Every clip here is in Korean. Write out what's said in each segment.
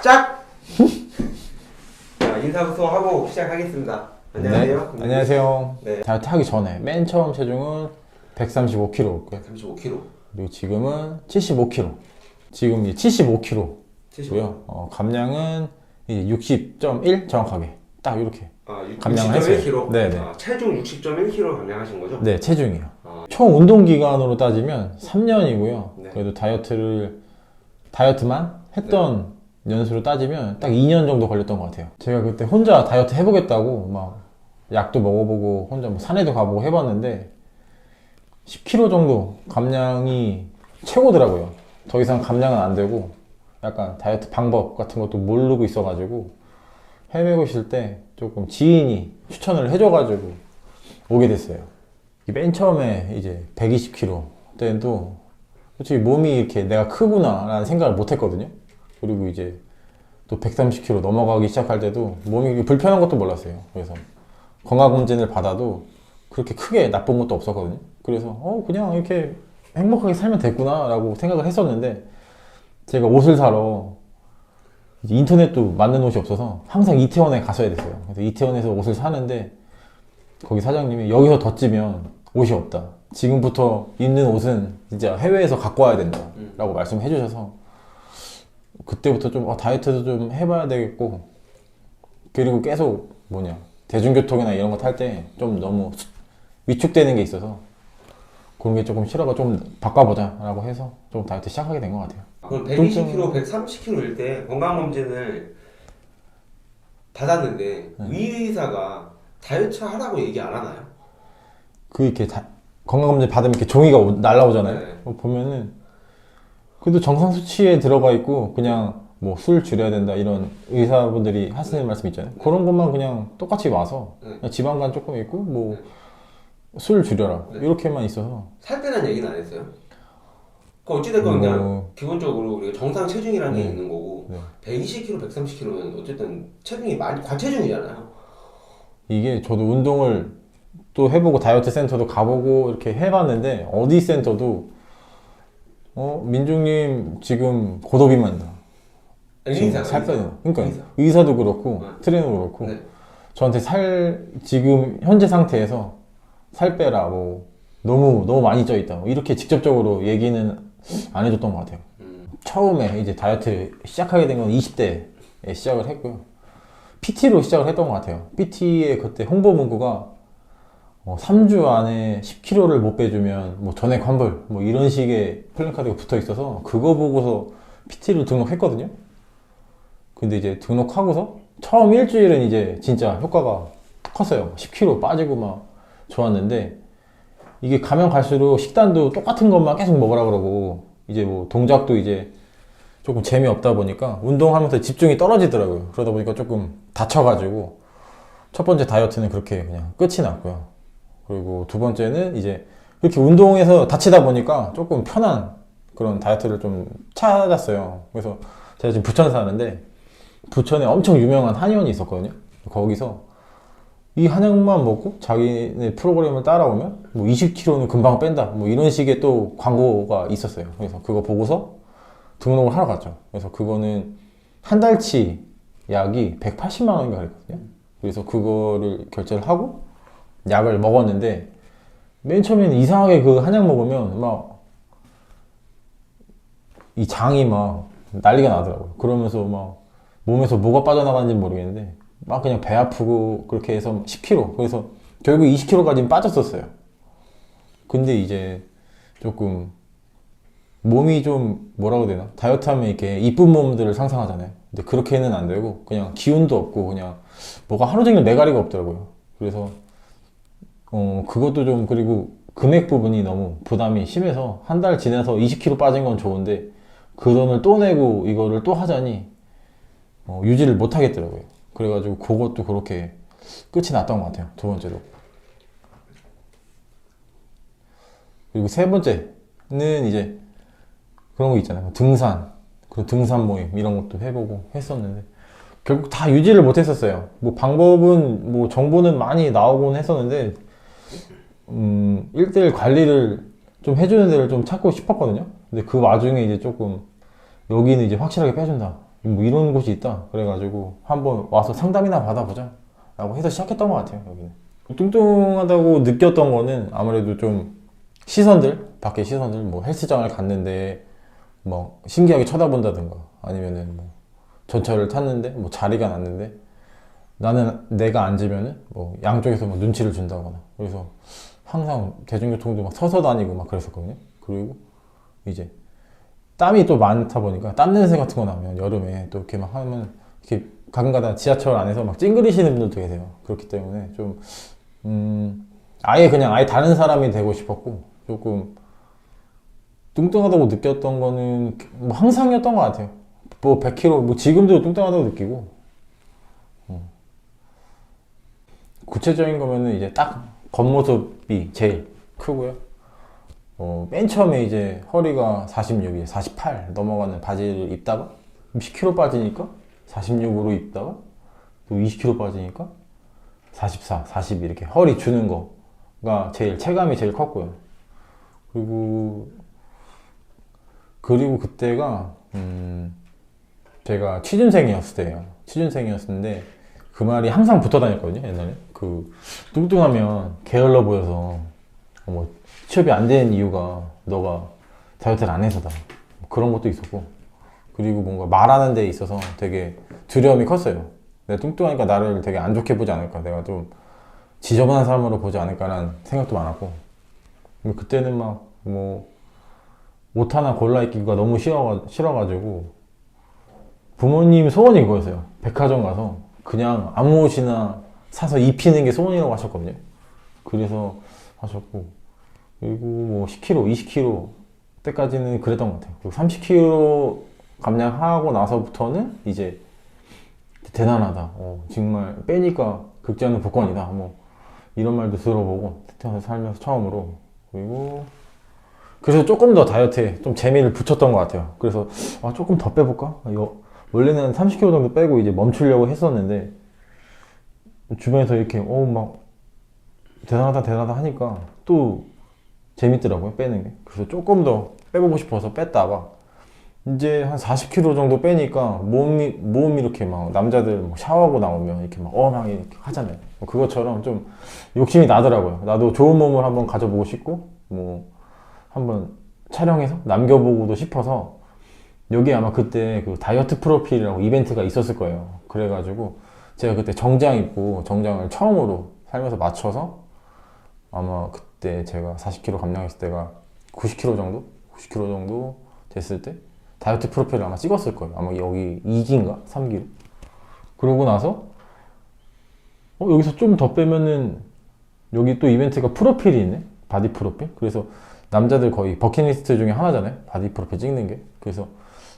짝! 자, 인사부터 시작하겠습니다. 안녕하세요. 네, 안녕하세요. 네. 다이어트 하기 전에 맨 처음 체중은 135kg. 35kg. 그리고 지금은 75kg. 지금 이제 75kg고요. 75. 감량은 이제 60.1 정확하게 딱 이렇게. 감량을 60.1kg. 네네. 체중 60.1kg 감량하신 거죠? 네, 체중이요. 총 운동 기간으로 따지면 3년이고요. 네. 그래도 다이어트만 했던 연수로 따지면 딱 2년 정도 걸렸던 것 같아요. 제가 그때 혼자 다이어트 해보겠다고 막 약도 먹어보고 혼자 뭐 산에도 가보고 해봤는데 10kg 정도 감량이 최고더라고요. 더 이상 감량은 안 되고 약간 다이어트 방법 같은 것도 모르고 있어가지고 헤매고 있을 때 조금 지인이 추천을 해줘가지고 오게 됐어요. 맨 처음에 이제 120kg 때도 솔직히 몸이 이렇게 내가 크구나 라는 생각을 못 했거든요. 그리고 이제 또 130kg 넘어가기 시작할 때도 몸이 불편한 것도 몰랐어요. 그래서 건강검진을 받아도 그렇게 크게 나쁜 것도 없었거든요. 그래서 그냥 이렇게 행복하게 살면 됐구나 라고 생각을 했었는데 제가 옷을 사러 이제 인터넷도 맞는 옷이 없어서 항상 이태원에 갔어야 됐어요. 그래서 이태원에서 옷을 사는데 거기 사장님이 여기서 더 찌면 옷이 없다. 지금부터 입는 옷은 진짜 해외에서 갖고 와야 된다 라고 말씀해 주셔서 그때부터 좀 다이어트도 좀 해봐야 되겠고, 그리고 계속 대중교통이나 이런 거 탈 때 좀 너무 위축되는 게 있어서 그런 게 조금 싫어가 좀 바꿔보자 라고 해서 좀 다이어트 시작하게 된 것 같아요. 그럼 120kg, 130kg일 때 건강검진을 받았는데 의사가 다이어트 하라고 얘기 안 하나요? 이렇게 건강검진 받으면 이렇게 종이가 날라오잖아요. 네. 보면은 그래도 정상 수치에 들어가 있고 그냥 뭐 술 줄여야 된다 이런 의사분들이 하시는 말씀 있잖아요. 그런 것만 그냥 똑같이 와서 그냥 지방간 조금 있고 뭐 술 줄여라 이렇게만 있어서 살 빼는 얘기는 안 했어요? 그 어찌됐건 그냥 기본적으로 우리가 정상 체중이라는 게 있는 거고 120kg, 130kg는 어쨌든 체중이 많이 과체중이잖아요. 이게 저도 운동을 또 해보고 다이어트 센터도 가보고 이렇게 해봤는데 어디 센터도 민중님 지금 고도비만이다. 지금 살 빼는. 그러니까 의사도 그렇고 트레이너도 그렇고 저한테 지금 현재 상태에서 살 빼라 뭐 너무 많이 쪄 있다 뭐 이렇게 직접적으로 얘기는 안 해줬던 것 같아요. 처음에 이제 다이어트 시작하게 된 건 20대에 시작을 했고요. PT로 시작을 했던 것 같아요. PT의 그때 홍보 문구가 3주 안에 10kg를 못 빼주면 뭐 전액 환불 뭐 이런 식의 플랜카드가 붙어 있어서 그거 보고서 PT를 등록했거든요. 근데 이제 등록하고서 처음 일주일은 이제 진짜 효과가 컸어요. 10kg 빠지고 막 좋았는데 이게 가면 갈수록 식단도 똑같은 것만 계속 먹으라 그러고 이제 뭐 동작도 이제 조금 재미없다 보니까 운동하면서 집중이 떨어지더라고요. 그러다 보니까 조금 다쳐가지고 첫 번째 다이어트는 그렇게 그냥 끝이 났고요. 그리고 두 번째는 이제 그렇게 운동에서 다치다 보니까 조금 편한 그런 다이어트를 좀 찾았어요. 그래서 제가 지금 부천 사는데 부천에 엄청 유명한 한의원이 있었거든요. 거기서 이 한약만 먹고 자기네 프로그램을 따라오면 뭐 20kg는 금방 뺀다 뭐 이런 식의 또 광고가 있었어요. 그래서 그거 보고서 등록을 하러 갔죠. 그래서 그거는 한 달치 약이 180만 원인가 그랬거든요. 그래서 그거를 결제를 하고 약을 먹었는데 맨 처음에는 이상하게 그 한약 먹으면 막 이 장이 막 난리가 나더라고요. 그러면서 막 몸에서 뭐가 빠져나가는지 모르겠는데 막 그냥 배 아프고 그렇게 해서 10kg 그래서 결국 20kg까지는 빠졌었어요. 근데 이제 조금 몸이 좀 뭐라고 해야 되나 다이어트 하면 이렇게 이쁜 몸들을 상상하잖아요. 근데 그렇게는 안 되고 그냥 기운도 없고 그냥 뭐가 하루 종일 매가리가 없더라고요. 그래서 그것도 좀 그리고 금액 부분이 너무 부담이 심해서 한 달 지나서 20kg 빠진 건 좋은데 그 돈을 또 내고 이거를 또 하자니 유지를 못 하겠더라고요. 그래가지고 그것도 그렇게 끝이 났던 것 같아요. 두 번째로. 그리고 세 번째는 이제 그런 거 있잖아요. 등산, 그리고 등산 모임 이런 것도 해보고 했었는데 결국 다 유지를 못 했었어요. 뭐 방법은 뭐 정보는 많이 나오곤 했었는데 1대1 관리를 좀 해주는 데를 좀 찾고 싶었거든요. 근데 그 와중에 이제 조금 여기는 이제 확실하게 빼준다 뭐 이런 곳이 있다 그래가지고 한번 와서 상담이나 받아보자 라고 해서 시작했던 것 같아요. 여기는 뚱뚱하다고 느꼈던 거는 아무래도 좀 시선들, 밖에 시선들, 뭐 헬스장을 갔는데 뭐 신기하게 쳐다본다든가 아니면은 뭐 전철을 탔는데 뭐 자리가 났는데 나는 내가 앉으면은 뭐 양쪽에서 막 눈치를 준다거나 그래서 항상 대중교통도 막 서서 다니고 막 그랬었거든요. 그리고 이제 땀이 또 많다 보니까 땀 냄새 같은 거 나면 여름에 또 이렇게 막 하면 이렇게 가끔가다 지하철 안에서 막 찡그리시는 분들도 계세요. 그렇기 때문에 좀 아예 그냥 아예 다른 사람이 되고 싶었고 조금 뚱뚱하다고 느꼈던 거는 뭐 항상이었던 것 같아요. 뭐 100kg 뭐 지금도 뚱뚱하다고 느끼고 구체적인 거면은 이제 딱 겉모습이 제일 크고요. 맨 처음에 이제 허리가 46에 48 넘어가는 바지를 입다가 10kg 빠지니까 46으로 입다가 또 20kg 빠지니까 44, 42 이렇게 허리 주는 거가 제일 체감이 제일 컸고요. 그리고 그때가 제가 취준생이었을 때예요. 취준생이었는데 그 말이 항상 붙어 다녔거든요. 옛날에 그 뚱뚱하면 게을러 보여서 뭐 취업이 안 되는 이유가 너가 다이어트를 안 해서다. 그런 것도 있었고 그리고 뭔가 말하는 데 있어서 되게 두려움이 컸어요. 내가 뚱뚱하니까 나를 되게 안 좋게 보지 않을까, 내가 좀 지저분한 사람으로 보지 않을까라는 생각도 많았고 그때는 막 뭐 옷 하나 골라 입기가 너무 싫어가지고 부모님 소원이 그거였어요. 백화점 가서 그냥 아무 옷이나 사서 입히는 게 소원이라고 하셨거든요. 그래서 하셨고 그리고 뭐 10kg, 20kg 때까지는 그랬던 것 같아요. 그리고 30kg 감량하고 나서부터는 이제 대단하다. 정말 빼니까 극지하는 복권이다. 뭐 이런 말도 들어보고 살면서 처음으로. 그래서 조금 더 다이어트에 좀 재미를 붙였던 것 같아요. 그래서 조금 더 빼볼까? 원래는 30kg 정도 빼고 이제 멈추려고 했었는데 주변에서 이렇게 막 대단하다 하니까 또 재밌더라고요, 빼는 게. 그래서 조금 더 빼보고 싶어서 뺐다가 이제 한 40kg 정도 빼니까 몸이 이렇게 막 남자들 뭐 샤워하고 나오면 이렇게 막 이렇게 하잖아요. 그것처럼 좀 욕심이 나더라고요. 나도 좋은 몸을 한번 가져보고 싶고 뭐 한번 촬영해서 남겨보고도 싶어서 여기 아마 그때 그 다이어트 프로필이라고 이벤트가 있었을 거예요. 그래가지고 제가 그때 정장 입고 정장을 처음으로 살면서 맞춰서 아마 그때 제가 40kg 감량했을 때가 90kg 정도 됐을 때 다이어트 프로필을 아마 찍었을 거예요. 아마 여기 2기인가 3기로. 그러고 나서 여기서 좀 더 빼면은 여기 또 이벤트가 프로필이 있네. 바디 프로필. 그래서 남자들 거의 버킷리스트 중에 하나잖아요, 바디 프로필 찍는 게. 그래서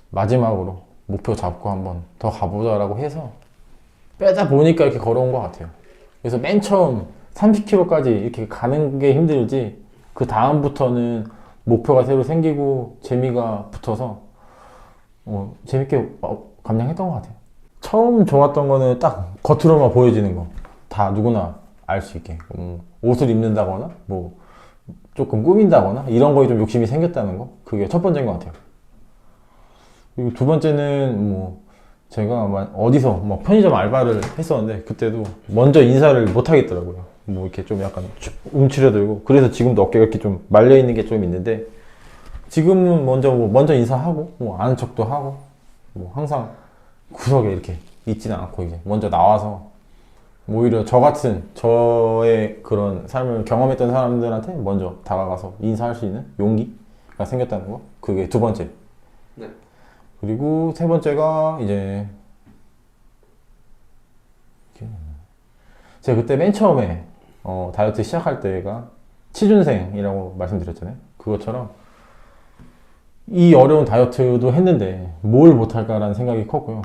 마지막으로 목표 잡고 한번 더 가보자라고 해서 빼다 보니까 이렇게 걸어온 것 같아요. 그래서 맨 처음 30kg까지 이렇게 가는 게 힘들지 그 다음부터는 목표가 새로 생기고 재미가 붙어서 재밌게 감량했던 것 같아요. 처음 좋았던 거는 딱 겉으로만 보여지는 거, 다 누구나 알 수 있게 옷을 입는다거나 뭐 조금 꾸민다거나 이런 거에 좀 욕심이 생겼다는 거, 그게 첫 번째인 것 같아요. 그리고 두 번째는 뭐 제가 어디서 뭐 편의점 알바를 했었는데 그때도 먼저 인사를 못 하겠더라고요. 뭐 이렇게 좀 약간 움츠려들고, 그래서 지금도 어깨가 이렇게 좀 말려 있는 게 좀 있는데 지금은 먼저 인사하고 뭐 아는 척도 하고 뭐 항상 구석에 이렇게 있지는 않고 이제 먼저 나와서 오히려 저의 그런 삶을 경험했던 사람들한테 먼저 다가가서 인사할 수 있는 용기가 생겼다는 거, 그게 두 번째. 네. 그리고 세 번째가 이제 제가 그때 맨 처음에 다이어트 시작할 때가 취준생이라고 말씀드렸잖아요. 그것처럼 이 어려운 다이어트도 했는데 뭘 못할까라는 생각이 컸고요.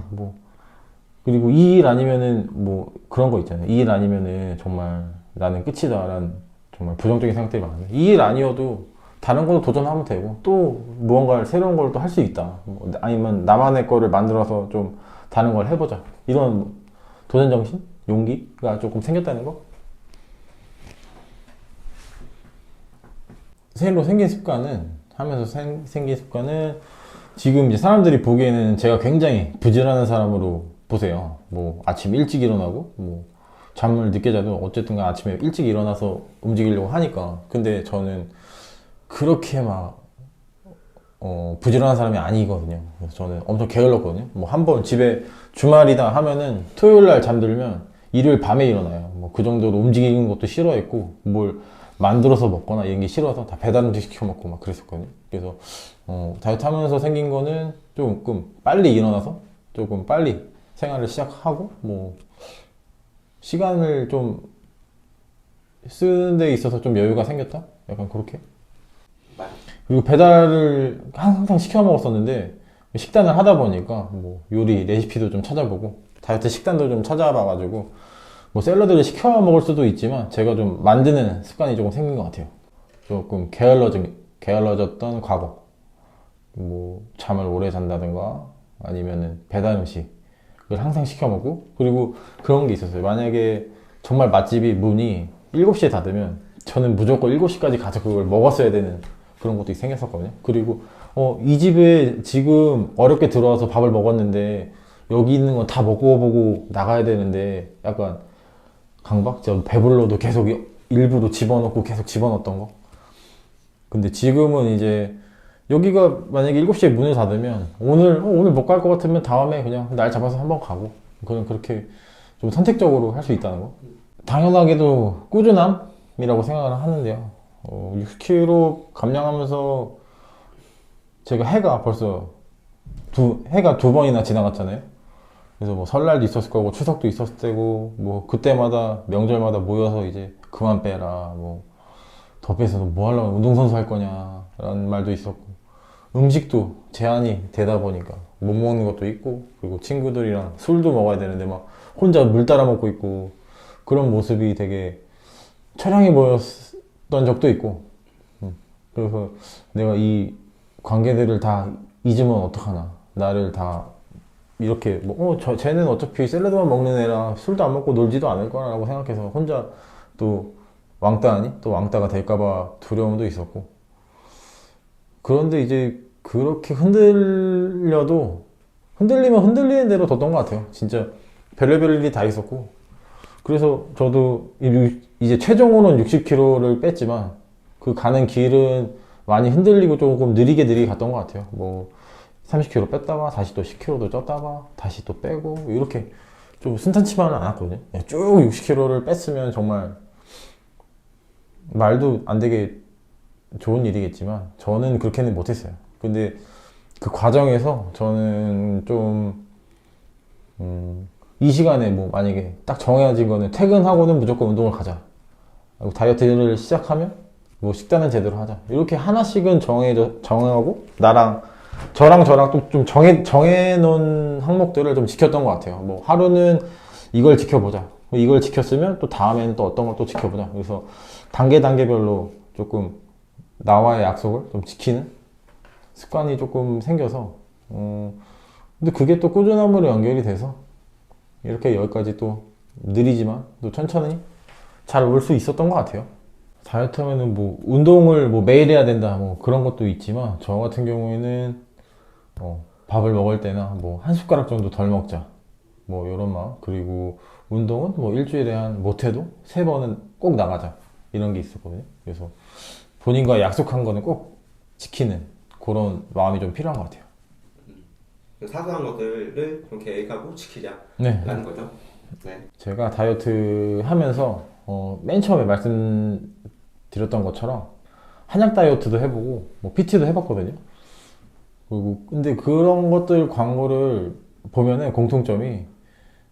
그리고 이 일 아니면은 뭐 그런 거 있잖아요. 이 일 아니면은 정말 나는 끝이다라는 정말 부정적인 생각들이 많은데, 이 일 아니어도 다른 걸로 도전하면 되고 또 무언가를 새로운 걸 또 할 수 있다. 아니면 나만의 거를 만들어서 좀 다른 걸 해보자. 이런 도전 정신, 용기가 조금 생겼다는 거. 새로 생긴 습관은 지금 이제 사람들이 보기에는 제가 굉장히 부지런한 사람으로 보세요. 뭐 아침 일찍 일어나고 뭐 잠을 늦게 자도 어쨌든 아침에 일찍 일어나서 움직이려고 하니까. 근데 저는 그렇게 막 부지런한 사람이 아니거든요. 그래서 저는 엄청 게을렀거든요. 뭐 한 번 집에 주말이다 하면은 토요일 날 잠들면 일요일 밤에 일어나요. 뭐 그 정도로 움직이는 것도 싫어했고 뭘 만들어서 먹거나 이런 게 싫어서 다 배달 음식 시켜 먹고 막 그랬었거든요. 그래서 다이어트 하면서 생긴 거는 조금 빨리 일어나서 조금 빨리 생활을 시작하고 뭐 시간을 좀 쓰는 데 있어서 좀 여유가 생겼다? 약간 그렇게. 그리고 배달을 항상 시켜 먹었었는데 식단을 하다 보니까 뭐 요리 레시피도 좀 찾아보고 다이어트 식단도 좀 찾아봐가지고 뭐 샐러드를 시켜 먹을 수도 있지만 제가 좀 만드는 습관이 조금 생긴 것 같아요. 조금 게을러졌던 과거, 뭐 잠을 오래 잔다든가 아니면은 배달 음식을 항상 시켜 먹고. 그리고 그런 게 있었어요. 만약에 정말 맛집이 문이 7시에 닫으면 저는 무조건 7시까지 가서 그걸 먹었어야 되는 그런 것도 생겼었거든요. 그리고 이 집에 지금 어렵게 들어와서 밥을 먹었는데 여기 있는 건 다 먹어보고 나가야 되는데 약간 강박? 제가 배불러도 계속 일부러 집어넣고 계속 집어넣었던 거. 근데 지금은 이제 여기가 만약에 7시에 문을 닫으면 오늘 못 갈 것 같으면 다음에 그냥 날 잡아서 한번 가고 그냥 그렇게 좀 선택적으로 할 수 있다는 거. 당연하게도 꾸준함이라고 생각을 하는데요. 60kg 감량하면서 제가 해가 벌써 해가 2번이나 지나갔잖아요. 그래서 뭐 설날도 있었을 거고 추석도 있었을 때고 뭐 그때마다 명절마다 모여서 이제 그만 빼라, 뭐 더 빼서 뭐 하려고 운동선수 할 거냐 라는 말도 있었고, 음식도 제한이 되다 보니까 못 먹는 것도 있고, 그리고 친구들이랑 술도 먹어야 되는데 막 혼자 물 따라 먹고 있고, 그런 모습이 되게 처량해 보였던 적도 있고. 그래서 내가 이 관계들을 다 잊으면 어떡하나, 나를 다 이렇게 쟤는 어차피 샐러드만 먹는 애라 술도 안 먹고 놀지도 않을 거라고 생각해서 혼자 또 왕따 아니? 또 왕따가 될까봐 두려움도 있었고. 그런데 이제 그렇게 흔들리면 흔들리는 대로 뒀던 것 같아요. 진짜 별의별 일이 다 있었고. 그래서 저도 이제 최종으로는 60kg를 뺐지만 그 가는 길은 많이 흔들리고 조금 느리게 갔던 것 같아요. 뭐 30kg 뺐다가 다시 또 10kg도 쪘다가 다시 또 빼고 이렇게 좀 순탄치만은 않았거든요. 쭉 60kg를 뺐으면 정말 말도 안 되게 좋은 일이겠지만 저는 그렇게는 못했어요. 근데 그 과정에서 저는 좀 이 시간에 뭐 만약에 딱 정해진 거는 퇴근하고는 무조건 운동을 가자, 그리고 다이어트를 시작하면 뭐 식단은 제대로 하자, 이렇게 하나씩은 정하고 저랑 또 좀 정해놓은 항목들을 좀 지켰던 것 같아요. 뭐 하루는 이걸 지켜보자, 이걸 지켰으면 또 다음에는 또 어떤 걸 또 지켜보자. 그래서 단계별로 조금 나와의 약속을 좀 지키는 습관이 조금 생겨서 근데 그게 또 꾸준함으로 연결이 돼서 이렇게 여기까지 또 느리지만 또 천천히 잘 올 수 있었던 것 같아요. 다이어트 하면은 뭐 운동을 뭐 매일 해야 된다 뭐 그런 것도 있지만, 저 같은 경우에는 밥을 먹을 때나 뭐 한 숟가락 정도 덜 먹자, 뭐 이런 마음. 그리고 운동은 뭐 일주일에 한 못해도 3번은 꼭 나가자, 이런 게 있었거든요. 그래서 본인과 약속한 거는 꼭 지키는 그런 마음이 좀 필요한 것 같아요. 사소한 것들을 좀 계획하고 지키자라는 거죠. 네. 제가 다이어트 하면서 맨 처음에 말씀드렸던 것처럼 한약 다이어트도 해보고 뭐 PT도 해봤거든요. 그리고 근데 그런 것들 광고를 보면은 공통점이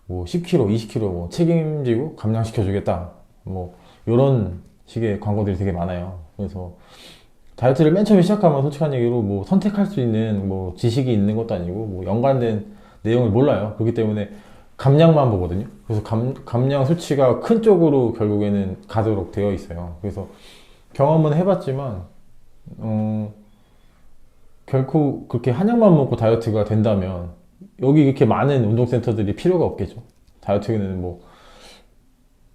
뭐 10kg, 20kg 뭐 책임지고 감량시켜주겠다, 뭐 이런 식의 광고들이 되게 많아요. 그래서 다이어트를 맨 처음에 시작하면 솔직한 얘기로 뭐 선택할 수 있는 뭐 지식이 있는 것도 아니고 뭐 연관된 내용을 몰라요. 그렇기 때문에 감량만 보거든요. 그래서 감량 수치가 큰 쪽으로 결국에는 가도록 되어 있어요. 그래서 경험은 해봤지만 결코 그렇게 한약만 먹고 다이어트가 된다면 여기 이렇게 많은 운동센터들이 필요가 없겠죠. 다이어트는 뭐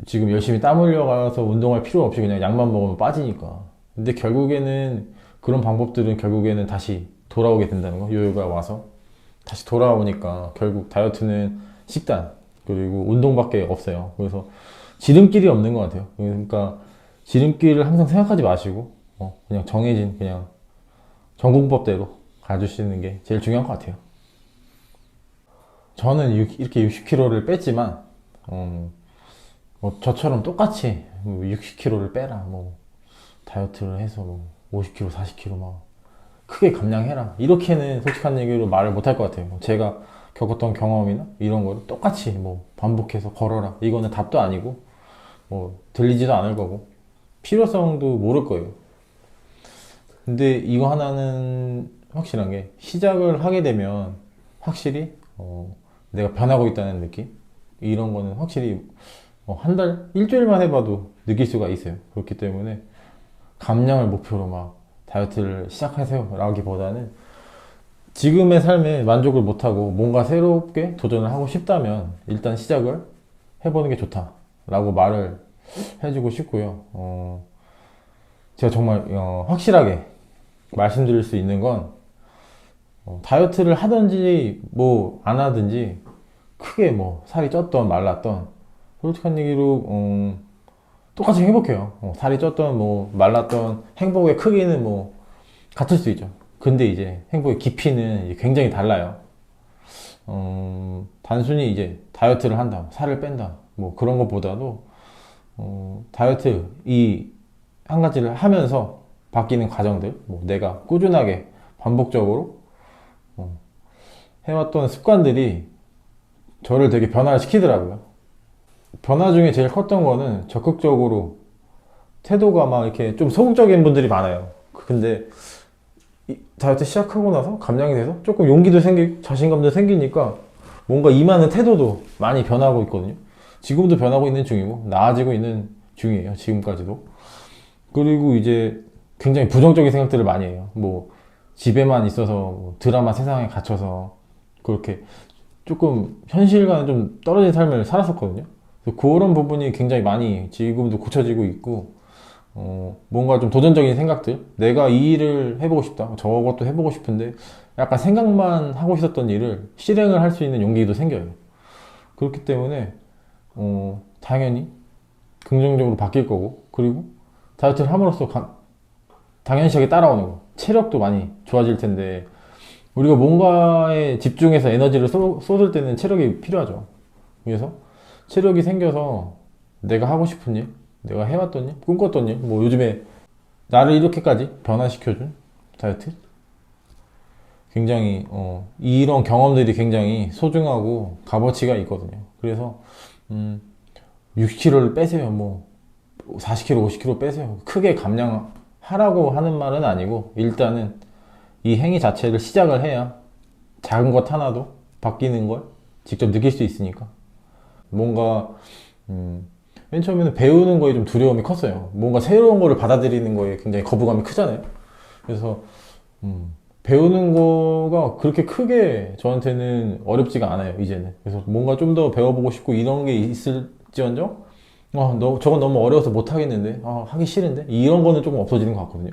지금 열심히 땀 흘려가서 운동할 필요 없이 그냥 약만 먹으면 빠지니까. 근데 결국에는 그런 방법들은 결국에는 다시 돌아오게 된다는 거. 요요가 와서 다시 돌아오니까 결국 다이어트는 식단 그리고 운동밖에 없어요. 그래서 지름길이 없는 것 같아요. 그러니까 지름길을 항상 생각하지 마시고 그냥 정해진 그냥 전공법대로 가주시는 게 제일 중요한 것 같아요. 저는 이렇게 60kg를 뺐지만 저처럼 똑같이 60kg를 빼라 다이어트를 해서 50kg, 40kg 막 크게 감량해라 이렇게는 솔직한 얘기로 말을 못 할 것 같아요. 제가 겪었던 경험이나 이런 거를 똑같이 반복해서 걸어라 이거는 답도 아니고 들리지도 않을 거고 필요성도 모를 거예요. 근데 이거 하나는 확실한 게 시작을 하게 되면 확실히 내가 변하고 있다는 느낌 이런 거는 확실히 한 달, 일주일만 해봐도 느낄 수가 있어요. 그렇기 때문에 감량을 목표로 막 다이어트를 시작하세요 라기보다는 지금의 삶에 만족을 못하고 뭔가 새롭게 도전을 하고 싶다면 일단 시작을 해보는 게 좋다 라고 말을 해주고 싶고요. 제가 정말 확실하게 말씀드릴 수 있는 건 다이어트를 하든지 안 하든지 크게 살이 쪘던 말랐던 솔직한 얘기로 똑같이 행복해요. 살이 쪘던 말랐던 행복의 크기는 같을 수 있죠. 근데 이제 행복의 깊이는 이제 굉장히 달라요. 단순히 이제 다이어트를 한다, 살을 뺀다, 그런 것보다도 다이어트 이 한 가지를 하면서 바뀌는 과정들, 내가 꾸준하게 반복적으로 해왔던 습관들이 저를 되게 변화를 시키더라고요. 변화 중에 제일 컸던 거는 적극적으로 태도가 막 이렇게 좀 소극적인 분들이 많아요. 근데 다이어트 시작하고 나서 감량이 돼서 조금 용기도 생기고 자신감도 생기니까 뭔가 임하는 태도도 많이 변하고 있거든요. 지금도 변하고 있는 중이고 나아지고 있는 중이에요. 지금까지도. 그리고 이제 굉장히 부정적인 생각들을 많이 해요. 집에만 있어서 드라마 세상에 갇혀서 그렇게 조금 현실과는 좀 떨어진 삶을 살았었거든요. 그런 부분이 굉장히 많이 지금도 고쳐지고 있고 뭔가 좀 도전적인 생각들 내가 이 일을 해보고 싶다 저것도 해보고 싶은데 약간 생각만 하고 있었던 일을 실행을 할 수 있는 용기도 생겨요. 그렇기 때문에 당연히 긍정적으로 바뀔 거고 그리고 다이어트를 함으로써 당연시하게 따라오는 거 체력도 많이 좋아질 텐데 우리가 뭔가에 집중해서 에너지를 쏟을 때는 체력이 필요하죠. 그래서 체력이 생겨서 내가 하고 싶은 일, 내가 해왔던 일, 꿈꿨던 일, 요즘에 나를 이렇게까지 변화시켜준 다이어트? 굉장히, 이런 경험들이 굉장히 소중하고 값어치가 있거든요. 그래서, 60kg를 빼세요. 40kg, 50kg 빼세요. 크게 감량하라고 하는 말은 아니고, 일단은 이 행위 자체를 시작을 해야 작은 것 하나도 바뀌는 걸 직접 느낄 수 있으니까. 뭔가 맨 처음에는 배우는 거에 좀 두려움이 컸어요. 뭔가 새로운 거를 받아들이는 거에 굉장히 거부감이 크잖아요. 그래서 배우는 거가 그렇게 크게 저한테는 어렵지가 않아요 이제는. 그래서 뭔가 좀 더 배워보고 싶고 이런 게 있을지언정 저건 너무 어려워서 못 하겠는데 하기 싫은데 이런 거는 조금 없어지는 것 같거든요.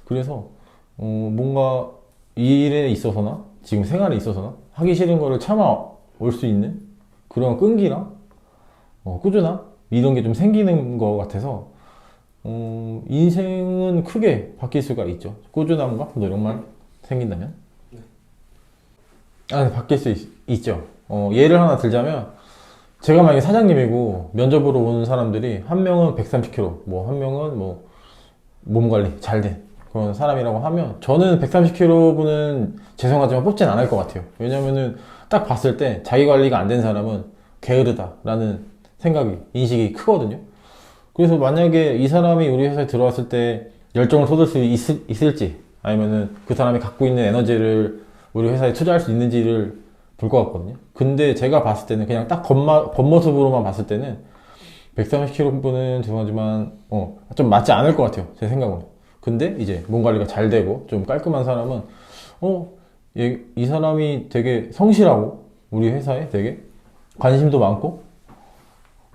그래서 뭔가 이 일에 있어서나 지금 생활에 있어서나 하기 싫은 거를 참아올 수 있는 그런 끈기랑 꾸준함 이런 게 좀 생기는 것 같아서 인생은 크게 바뀔 수가 있죠. 꾸준함과 노력만 생긴다면. 바뀔 수 있죠. 예를 하나 들자면 제가 만약에 사장님이고 면접으로 온 사람들이 한 명은 130kg, 한 명은 몸 관리 잘 된 그런 사람이라고 하면 저는 130kg 분은 죄송하지만 뽑진 않을 것 같아요. 왜냐면은 딱 봤을 때 자기 관리가 안 된 사람은 게으르다라는 생각이, 인식이 크거든요. 그래서 만약에 이 사람이 우리 회사에 들어왔을 때 열정을 쏟을 수 있을지 아니면은 그 사람이 갖고 있는 에너지를 우리 회사에 투자할 수 있는지를 볼 것 같거든요. 근데 제가 봤을 때는 그냥 딱 겉모습으로만 봤을 때는 130kg 분은 죄송하지만 좀 맞지 않을 것 같아요. 제 생각은. 근데 이제 몸 관리가 잘 되고 좀 깔끔한 사람은 이 사람이 되게 성실하고 우리 회사에 되게 관심도 많고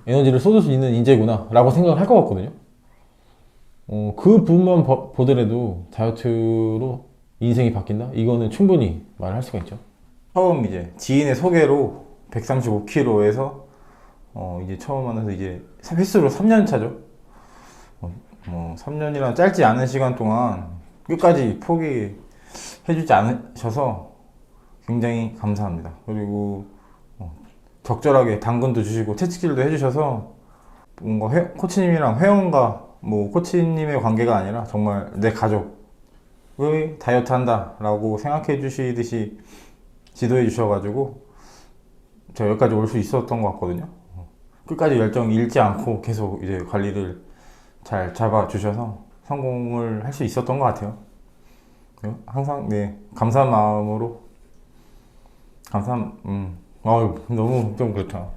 에너지를 쏟을 수 있는 인재구나 라고 생각을 할 것 같거든요. 그 부분만 보더라도 다이어트로 인생이 바뀐다? 이거는 충분히 말할 수가 있죠. 처음 이제 지인의 소개로 135kg에서 이제 처음 만나서 이제 횟수로 3년 차죠. 3년이란 짧지 않은 시간 동안 끝까지 포기해주지 않으셔서 굉장히 감사합니다. 그리고 적절하게 당근도 주시고 채찍질도 해주셔서 뭔가 코치님이랑 회원과 뭐 코치님의 관계가 아니라 정말 내 가족의 다이어트 한다 라고 생각해 주시듯이 지도해 주셔가지고 제가 여기까지 올 수 있었던 것 같거든요. 끝까지 열정 잃지 않고 계속 이제 관리를 잘 잡아주셔서 성공을 할 수 있었던 것 같아요. 항상 감사한 마음으로 너무 좀 그렇다.